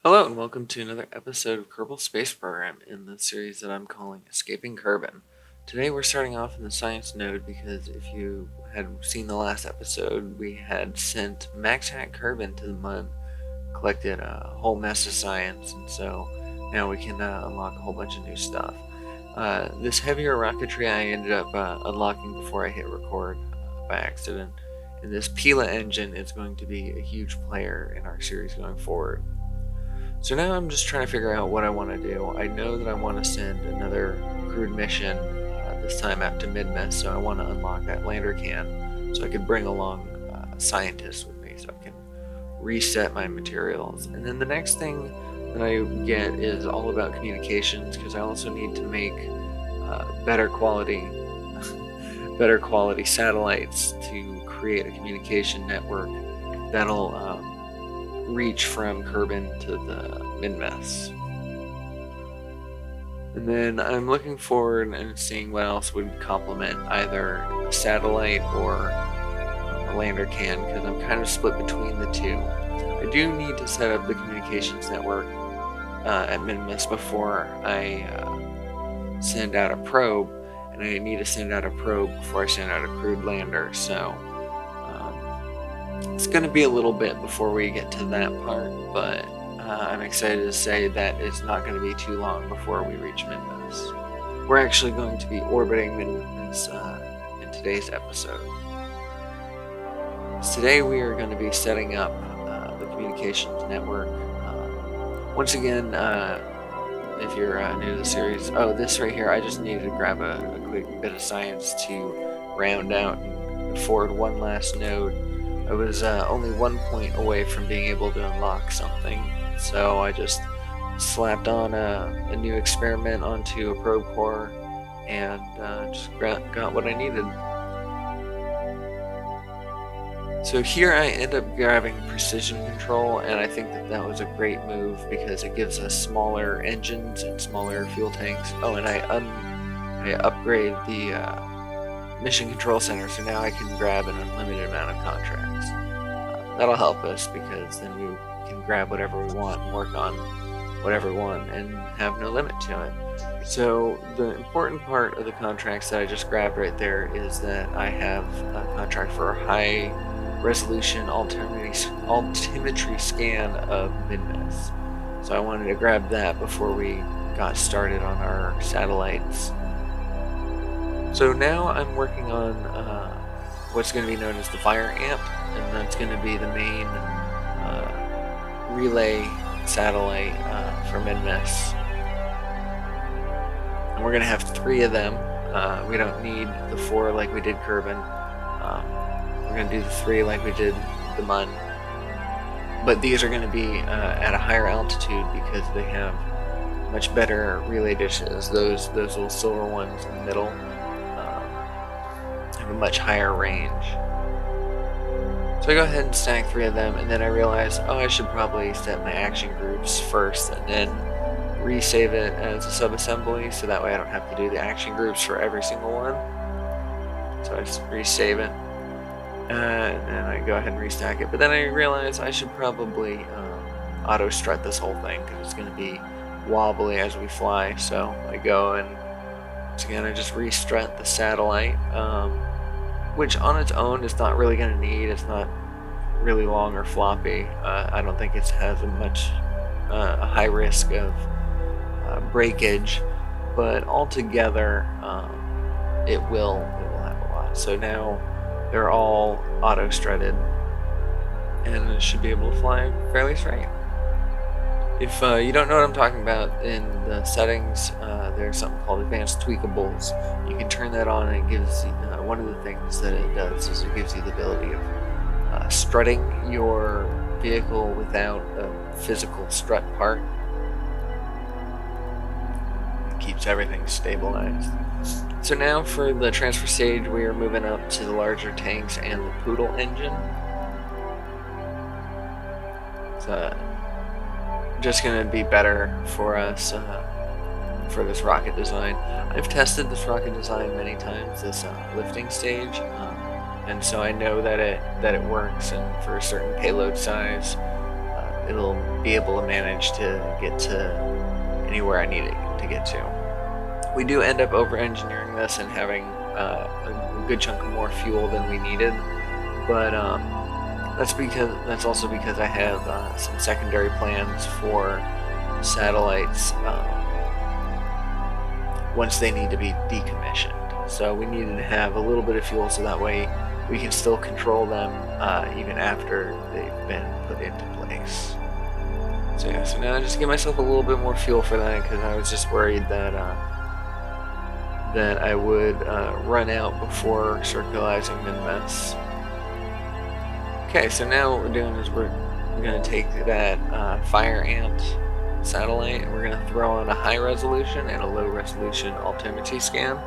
Hello and welcome to another episode of Kerbal Space Program in the series that I'm calling Escaping Kerbin. Today we're starting off in the science node because if you had seen the last episode, we had sent Max Hack Kerbin to the Mun, collected a whole mess of science, and so now we can unlock a whole bunch of new stuff. This heavier rocketry I ended up unlocking before I hit record by accident, and this Pila engine is going to be a huge player in our series going forward. So now I'm just trying to figure out what I want to do. I know that I want to send another crewed mission, this time out to Minmus, so I want to unlock that lander can so I could bring along scientists with me so I can reset my materials. And then the next thing that I get is all about communications, because I also need to make better quality satellites to create a communication network that'll reach from Kerbin to the Minmus. And then I'm looking forward and seeing what else would complement either a satellite or a lander can, because I'm kind of split between the two. I do need to set up the communications network at Minmus before I send out a probe, and I need to send out a probe before I send out a crewed lander, so it's going to be a little bit before we get to that part, but I'm excited to say that it's not going to be too long before we reach Minmus. We're actually going to be orbiting Minmus in today's episode. Today we are going to be setting up the communications network. Once again, if you're new to the series, this right here, I just needed to grab a quick bit of science to round out and forward one last node. I was only 1 point away from being able to unlock something, so I just slapped on a new experiment onto a probe core and just got what I needed. So here I end up grabbing precision control, and I think that was a great move because it gives us smaller engines and smaller fuel tanks. Oh, and I upgrade the mission control center, so now I can grab an unlimited amount of contracts. That'll help us because then we can grab whatever we want and work on whatever we want and have no limit to it. So the important part of the contracts that I just grabbed right there is that I have a contract for a high resolution altimetry scan of Minmus. So I wanted to grab that before we got started on our satellites. So now I'm working on what's going to be known as the fire amp, and that's going to be the main relay satellite for Minmus. And we're going to have 3 of them. We don't need the 4 like we did Kerbin. We're going to do the 3 like we did the Mun. But these are going to be at a higher altitude because they have much better relay dishes. Those little silver ones in the middle have a much higher range. So I go ahead and stack 3 of them, and then I realize, I should probably set my action groups first and then resave it as a subassembly, so that way I don't have to do the action groups for every single one. So I just resave it, and then I go ahead and restack it. But then I realize I should probably auto strut this whole thing because it's going to be wobbly as we fly. So I go and once again I just restrut the satellite, which on its own is not really going to need. It's not really long or floppy. I don't think it has a high risk of breakage, but altogether it will have a lot. So now they're all auto strutted, and it should be able to fly fairly straight. If you don't know what I'm talking about, in the settings there's something called advanced tweakables. You can turn that on, and it gives one of the things that it does is it gives you the ability of strutting your vehicle without a physical strut part. It keeps everything stabilized. So now for the transfer stage, we are moving up to the larger tanks and the Poodle engine. It's just going to be better for us for this rocket design. I've tested this rocket design many times, this lifting stage, and so I know that it works, and for a certain payload size it'll be able to manage to get to anywhere I need it to get to. We do end up over-engineering this and having a good chunk of more fuel than we needed, but that's also because I have some secondary plans for satellites once they need to be decommissioned. So we needed to have a little bit of fuel so that way we can still control them even after they've been put into place. So yeah, so now I just give myself a little bit more fuel for that because I was just worried that I would run out before circularizing Minmus. Okay, so now what we're doing is we're going to take that fire ant satellite and we're going to throw on a high resolution and a low resolution altimetry scan.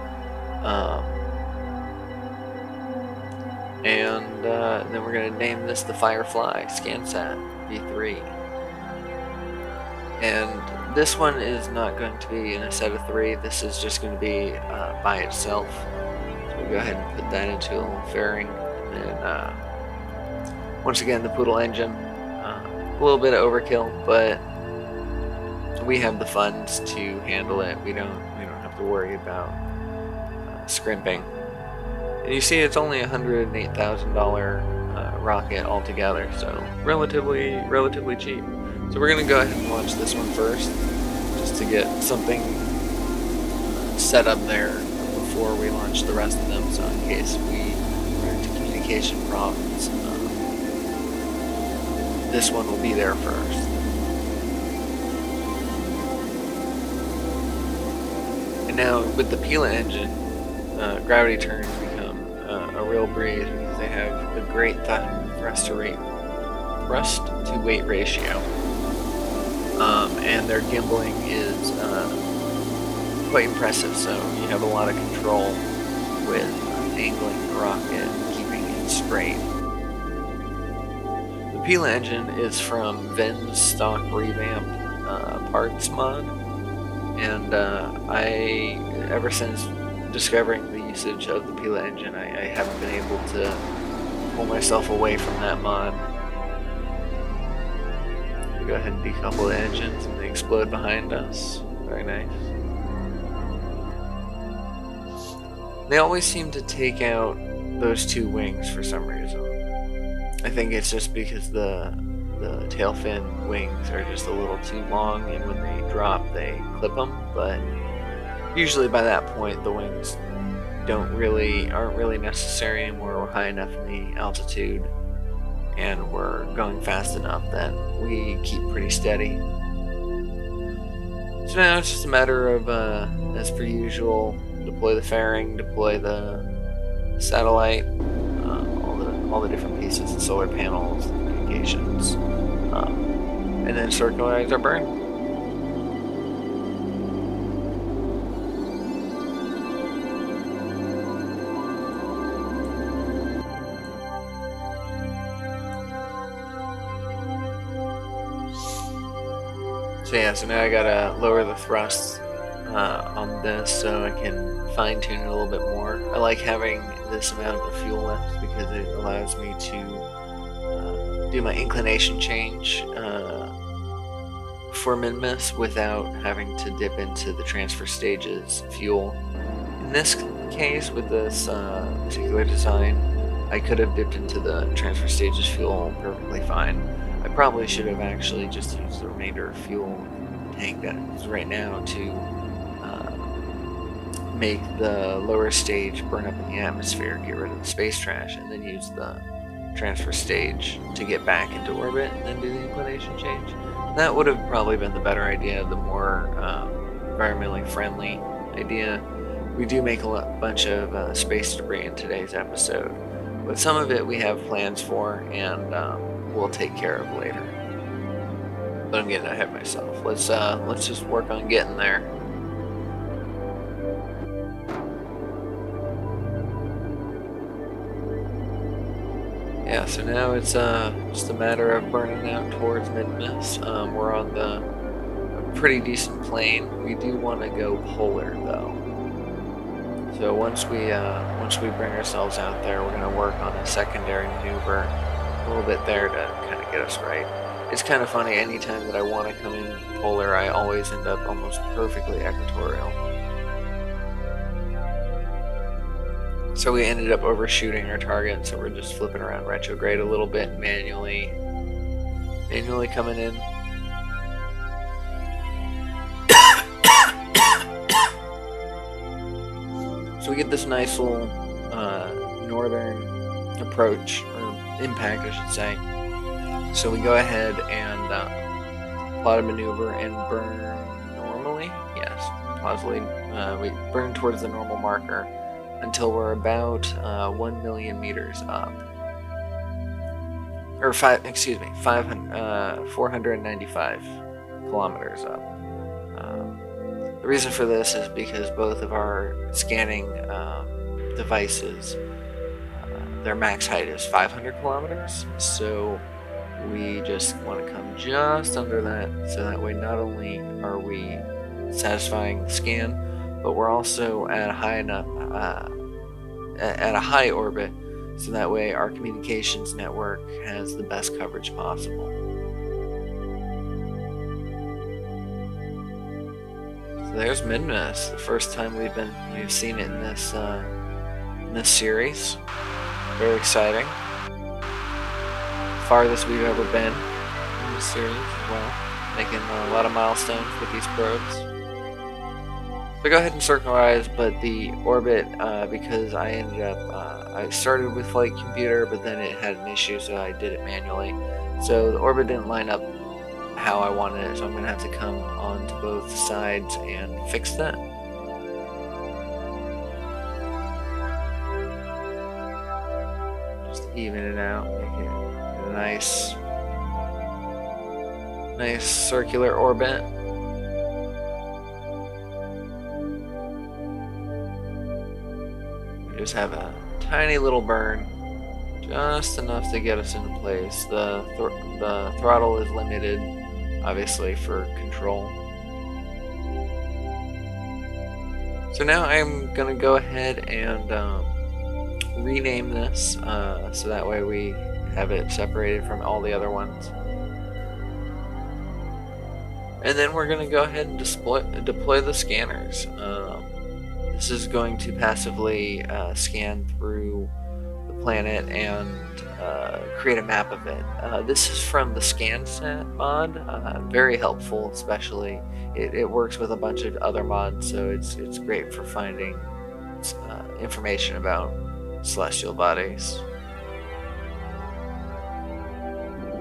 And then we're going to name this the Firefly ScanSat V3. And this one is not going to be in a set of 3. This is just going to be by itself. So we'll go ahead and put that into a little fairing. And then once again, the Poodle engine. A little bit of overkill, but we have the funds to handle it. We don't have to worry about scrimping. And you see, it's only $108,000 rocket altogether, so relatively cheap. So we're gonna go ahead and launch this one first, just to get something set up there before we launch the rest of them. So in case we run into communication problems, this one will be there first. And now with the Pila engine, gravity turns become a real breeze because they have a great thrust to weight ratio, and their gimbaling is quite impressive. So you have a lot of control with angling the rocket and keeping it straight. The Pila engine is from Ven's stock revamped parts mod, and ever since discovering the usage of the Pila engine, I haven't been able to pull myself away from that mod. We go ahead and decouple the engines and they explode behind us. Very nice. They always seem to take out those 2 wings for some reason. I think it's just because the tail fin wings are just a little too long, and when they drop they clip them, but usually by that point the wings aren't really necessary anymore. We're high enough in the altitude and we're going fast enough that we keep pretty steady. So now it's just a matter of, as per usual, deploy the fairing, deploy the satellite, all the different pieces, the solar panels, the communications, and then circularize our burn. So yeah, so now I gotta lower the thrust on this so I can fine tune it a little bit more. I like having this amount of fuel left because it allows me to do my inclination change for Minmus without having to dip into the transfer stages fuel. In this case, with this particular design, I could have dipped into the transfer stages fuel perfectly fine. I probably should have actually just used the remainder of fuel tank that is right now to make the lower stage burn up in the atmosphere, get rid of the space trash, and then use the transfer stage to get back into orbit and then do the inclination change. That would have probably been the better idea, the more environmentally friendly idea. We do make a bunch of space debris in today's episode, but some of it we have plans for and we'll take care of later. But I'm getting ahead of myself. Let's just work on getting there. Yeah, so now it's just a matter of burning out towards Minmus. We're on a pretty decent plane. We do want to go polar though. So once we bring ourselves out there, we're going to work on a secondary maneuver a little bit there to kind of get us right. it's kind of funny, anytime that I want to come in polar, I always end up almost perfectly equatorial. So we ended up overshooting our target, so we're just flipping around retrograde a little bit, manually coming in. So we get this nice little northern approach, or impact I should say. So we go ahead and plot a maneuver and burn normally. Yes, plausibly. We burn towards the normal marker until we're about 1 million meters up. Or 495 kilometers up. The reason for this is because both of our scanning devices, their max height is 500 kilometers, so we just want to come just under that, so that way not only are we satisfying the scan, but we're also at a high enough at a high orbit, so that way our communications network has the best coverage possible. So there's Minmus, the first time we've seen it in this series. Very exciting. Farthest we've ever been in this series as well, making a lot of milestones with these probes. So go ahead and circularize, but the orbit, because I ended up, I started with Flight Computer, but then it had an issue, so I did it manually. So the orbit didn't line up how I wanted it, so I'm going to have to come onto both sides and fix that. Just even it out, make it a nice circular orbit. We just have a tiny little burn, just enough to get us into place. The throttle is limited, obviously, for control. So now I'm gonna go ahead and rename this, so that way we have it separated from all the other ones. And then we're going to go ahead and deploy the scanners. This is going to passively scan through the planet and create a map of it. This is from the ScanSat mod. Very helpful, especially. It works with a bunch of other mods, so it's great for finding information about celestial bodies.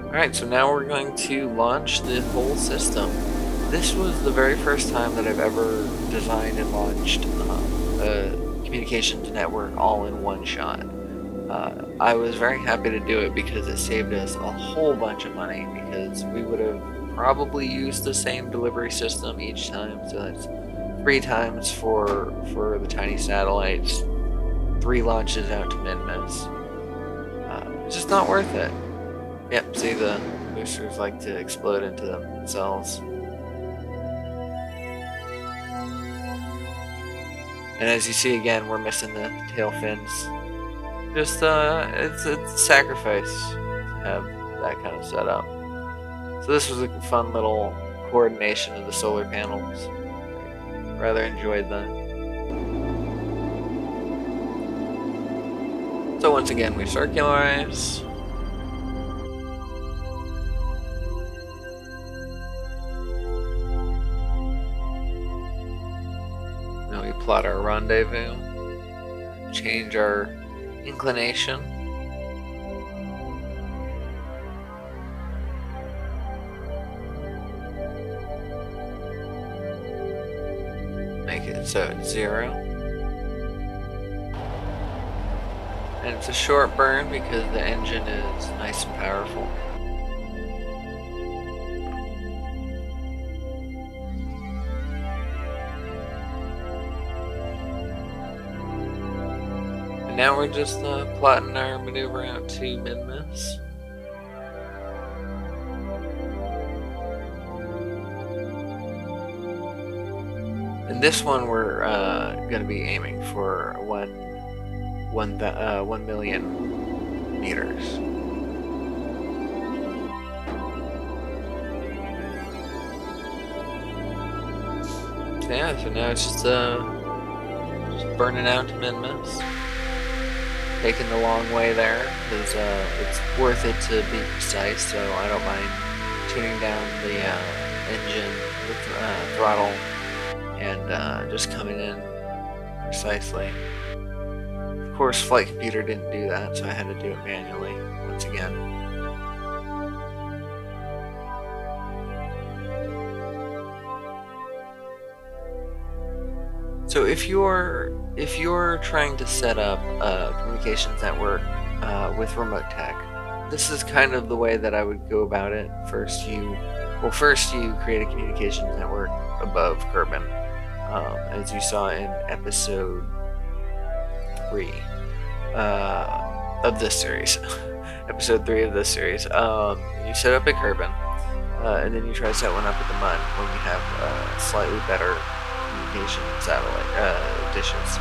Alright, so now we're going to launch the whole system. This was the very first time that I've ever designed and launched a communications network all in one shot. I was very happy to do it because it saved us a whole bunch of money, because we would have probably used the same delivery system each time, so that's 3 times for the tiny satellites, 3 launches out to Minmus. It's just not worth it. Yep, see, the boosters like to explode into themselves. And as you see again, we're missing the tail fins. Just, it's a sacrifice to have that kind of setup. So this was a fun little coordination of the solar panels. Rather enjoyed that. So once again, we circularize. Now we plot our rendezvous, change our inclination. Make it so it's 0. And it's a short burn because the engine is nice and powerful. And now we're just plotting our maneuver out to Minmus. And this one we're going to be aiming for 1 million meters. yeah, so now it's just burning out to Minmus. Taking the long way there, because it's worth it to be precise, so I don't mind tuning down the engine, the throttle, and just coming in precisely. Of course, Flight Computer didn't do that, so I had to do it manually once again. So if you're trying to set up a communications network with remote tech, this is kind of the way that I would go about it. First you create a communications network above Kerbin, as you saw in episode 3 of this series. Episode 3 of this series. You set up a Kerbin, and then you try to set one up at the MUN when you have slightly better communication satellite dishes.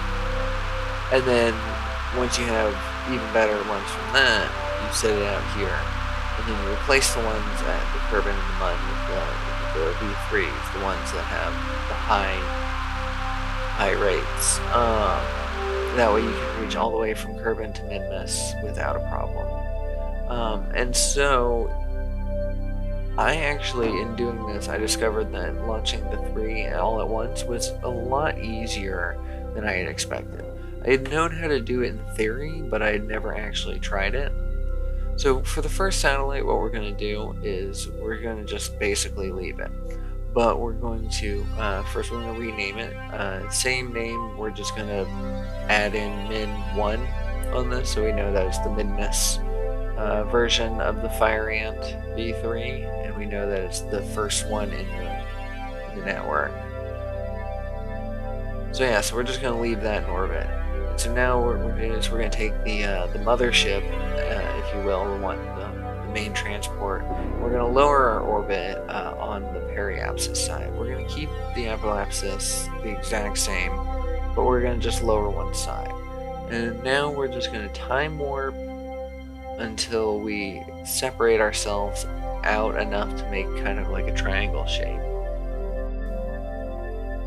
And then once you have even better ones from that, you set it out here, and then you replace the ones at the Kerbin and the MUN with the V3s, the ones that have the high rates. That way you can reach all the way from Kerbin to Minmus without a problem. And so I actually, in doing this, I discovered that launching the 3 all at once was a lot easier than I had expected. I had known how to do it in theory, but I had never actually tried it. So for the first satellite, what we're going to do is we're going to just basically leave it. But we're going to, first we're going to rename it. Same name, we're just going to add in Min1 on this, so we know that it's the Minmus version of the Fireant V3, and we know that it's the first one in the network. So yeah, so we're just going to leave that in orbit. And so now what we're going to do is we're going to take the mothership, if you will, the main transport. We're going to lower our orbit on the periapsis side. We're going to keep the apoapsis the exact same, but we're going to just lower one side. And now we're just going to time warp until we separate ourselves out enough to make kind of like a triangle shape.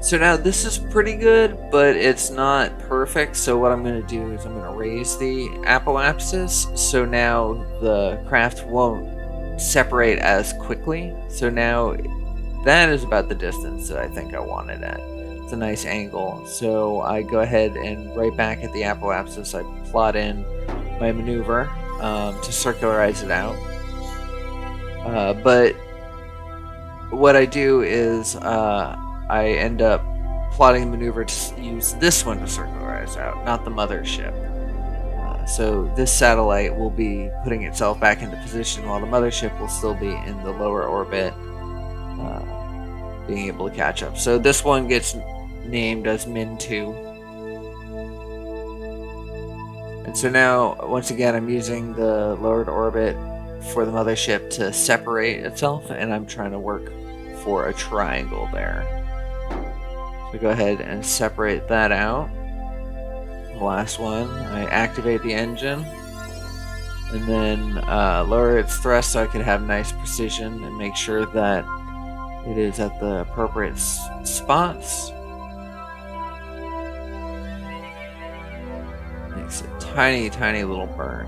So now this is pretty good, but it's not perfect. So what I'm going to do is I'm going to raise the apoapsis, so now the craft won't separate as quickly. So now that is about the distance that I think I want it at. It's a nice angle. So I go ahead and right back at the apoapsis, I plot in my maneuver to circularize it out. But what I do is I end up plotting the maneuver to use this one to circularize out, not the mothership. So this satellite will be putting itself back into position while the mothership will still be in the lower orbit, being able to catch up. So this one gets named as Min2. And so now, once again, I'm using the lowered orbit for the mothership to separate itself, and I'm trying to work for a triangle there. So go ahead and separate that out. The last one, I activate the engine, and then lower its thrust so I can have nice precision and make sure that it is at the appropriate spots. Makes a tiny, tiny little burn.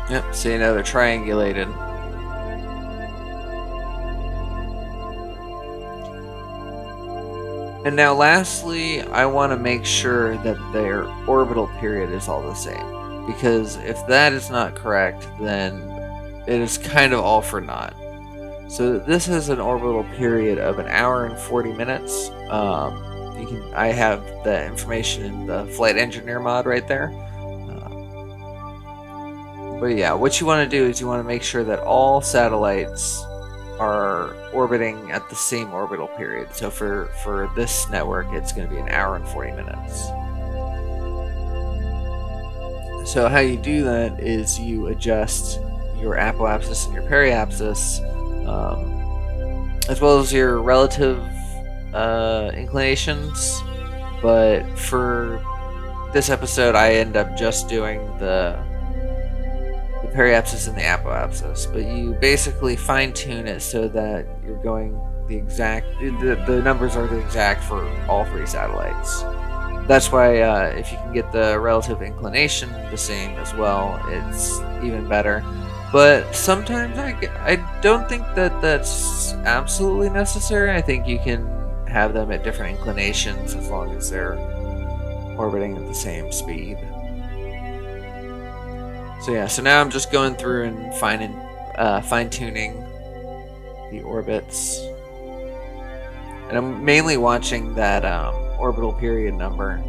Yep, see, now they're triangulated. And now lastly, I want to make sure that their orbital period is all the same. Because if that is not correct, then it is kind of all for naught. So this has an orbital period of 1 hour and 40 minutes. I have the information in the flight engineer mod right there. But yeah, what you want to do is you want to make sure that all satellites are orbiting at the same orbital period. So for this network, it's going to be 1 hour and 40 minutes. So how you do that is you adjust your apoapsis and your periapsis, as well as your relative inclinations. But for this episode I end up just doing the periapsis and the apoapsis, but you basically fine-tune it so that you're going the exact, the numbers are the exact for all 3 satellites. That's why if you can get the relative inclination the same as well, it's even better. But sometimes I don't think that that's absolutely necessary. I think you can have them at different inclinations as long as they're orbiting at the same speed. So yeah, so now I'm just going through and fine-tuning the orbits. And I'm mainly watching that orbital period number.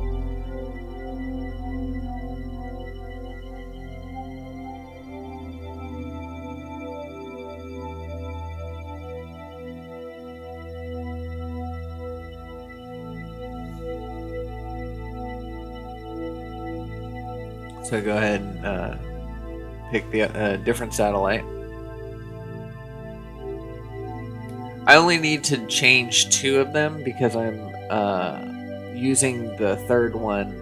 So go ahead and pick the different satellite. I only need to change 2 of them because I'm using the third one,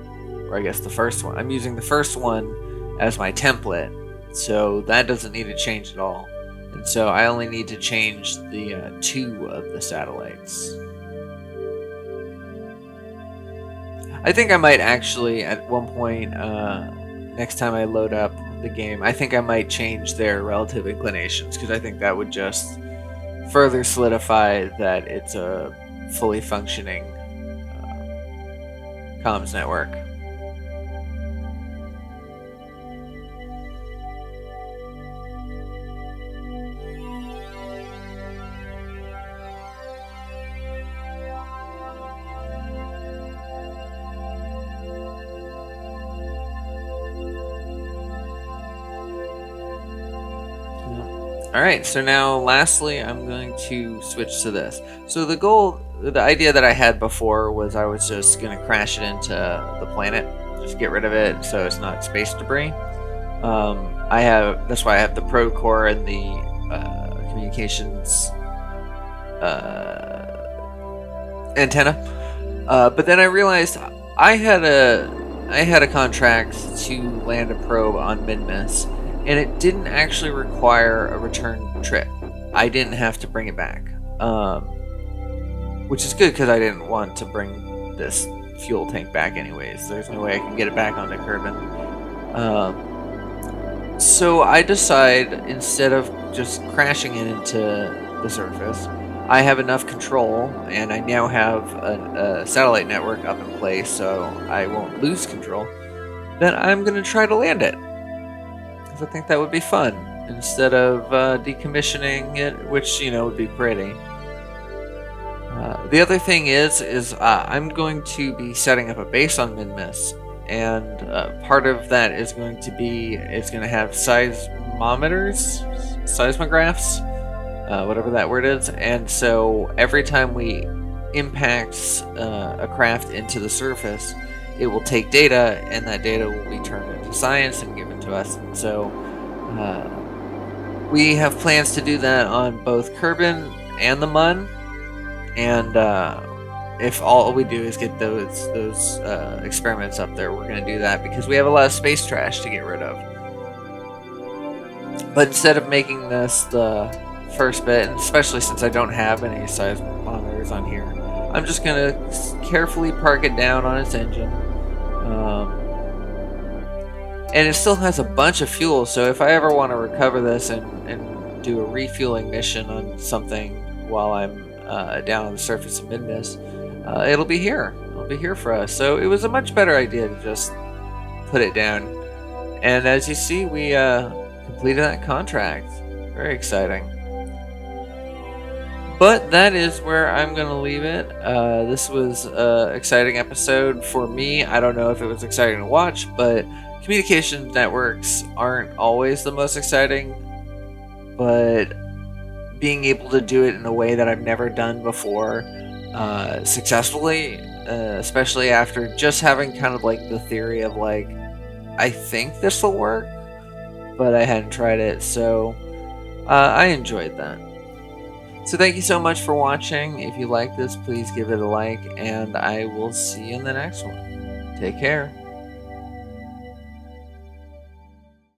or I guess the first one. I'm using the first one as my template, so that doesn't need to change at all. And so I only need to change the 2 of the satellites. I think I might actually, at one point, next time I load up the game, I think I might change their relative inclinations, because I think that would just further solidify that it's a fully functioning comms network. Alright, so now lastly I'm going to switch to this. So the idea that I had before was I was just going to crash it into the planet, just get rid of it so it's not space debris. That's why I have the probe core and the communications antenna. But then I realized I had a contract to land a probe on Minmus, and it didn't actually require a return trip. I didn't have to bring it back, which is good because I didn't want to bring this fuel tank back anyways. There's no way I can get it back onto Kerbin. So I decide, instead of just crashing it into the surface, I have enough control, and I now have a satellite network up in place, so I won't lose control, then I'm going to try to land it. I think that would be fun, instead of decommissioning it, which, would be pretty. The other thing is I'm going to be setting up a base on Minmus, and part of that is going to be, it's going to have seismographs, whatever that word is, and so every time we impact a craft into the surface, it will take data, and that data will be turned into science and given to us. And so we have plans to do that on both Kerbin and the Mun, and if all we do is get those experiments up there, we're going to do that because we have a lot of space trash to get rid of. But instead of making this the first bit, and especially since I don't have any seismometers on here, I'm just going to carefully park it down on its engine. And it still has a bunch of fuel, so if I ever want to recover this and do a refueling mission on something while I'm down on the surface of Minmus, it'll be here. It'll be here for us. So it was a much better idea to just put it down. And as you see, we completed that contract. Very exciting. But that is where I'm going to leave it. This was an exciting episode for me. I don't know if it was exciting to watch, but communication networks aren't always the most exciting. But being able to do it in a way that I've never done before successfully, especially after just having kind of like the theory of like, I think this will work, but I hadn't tried it, so I enjoyed that. So thank you so much for watching. If you like this, please give it a like, and I will see you in the next one. Take care.